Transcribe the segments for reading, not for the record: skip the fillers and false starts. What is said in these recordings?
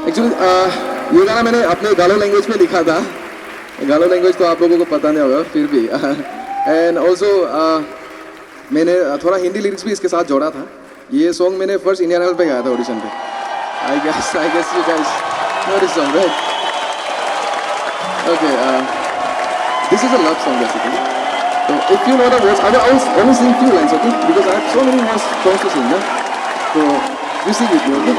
Actually ये गाना मैंने अपने गालो लैंग्वेज में लिखा था. गालो लैंग्वेज तो आप लोगों को पता नहीं होगा फिर भी. एंड ऑल्सो मैंने थोड़ा हिंदी लिरिक्स भी इसके साथ जोड़ा था. ये सॉन्ग मैंने फर्स्ट इंडियन आइडल पे गाया था ऑडिशन पे. I guess you guys know this song, right? Okay, this is a love song basically. So if you know the words, I will only sing few lines, okay? Because I have so many more songs to sing, yeah? So you sing with me, okay?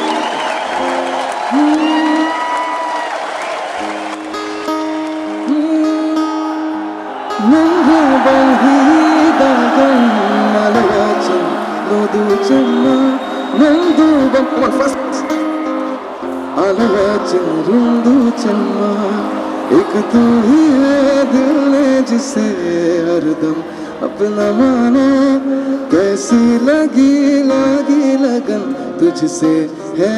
Come on, first. एक तू ही है दिल ने जिसे हरदम अपना माना. कैसी लगी लगन तुझसे है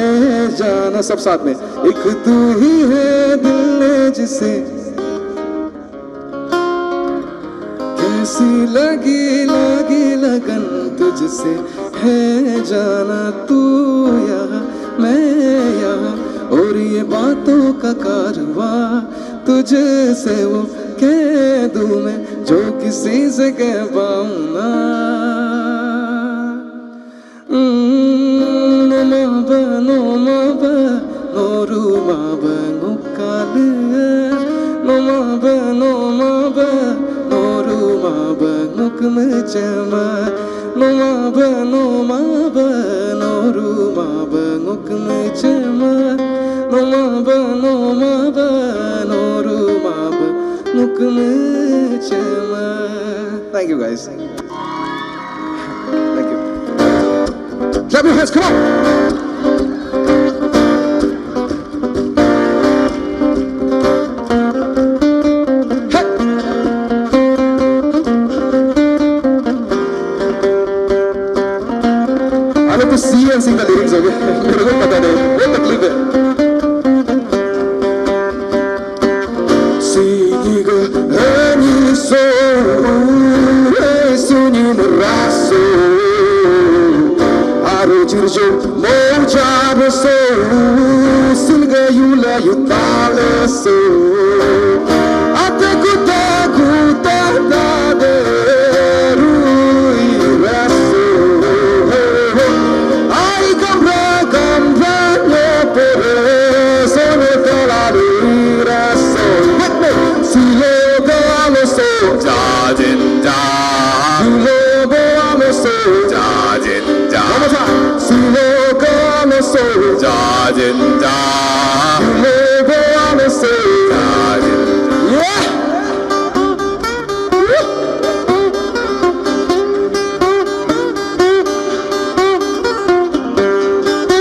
जाना. सब साथ में. एक तू ही है दिल ने जिसे कैसी लगी लगन तुझसे है जाना. तू यहाँ मैं यहाँ और ये बातों का कारवां तुझसे वो कह दूं मैं जो किसी से कह पाऊं ना. Thank you guys. Thank you. Clap your hands, come on. Hey. I have to see and sing the lyrics, okay? मेरे को पता नहीं. बहुत तकलीफ है.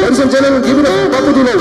Ladies and gentlemen, give it up. What do you know?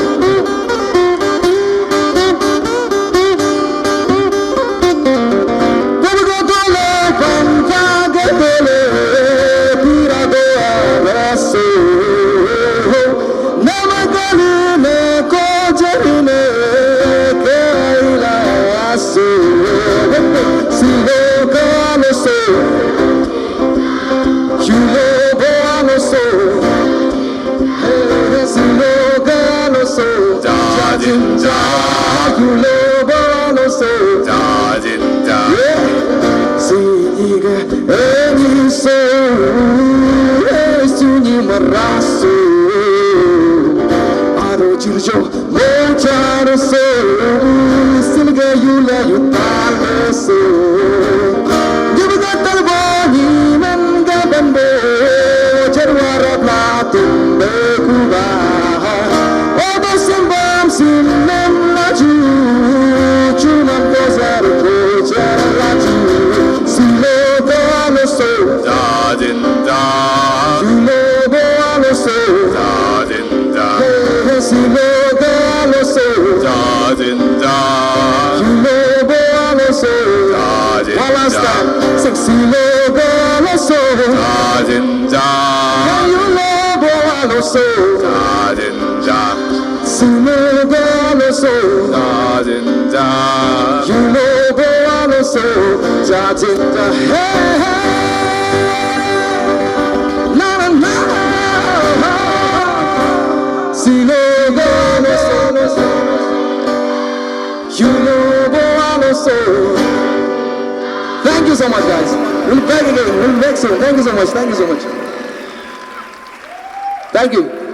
See no soul. Thank you so much, guys. We'll be back again. We'll be back soon. Thank you so much. Thank you so much. Thank you.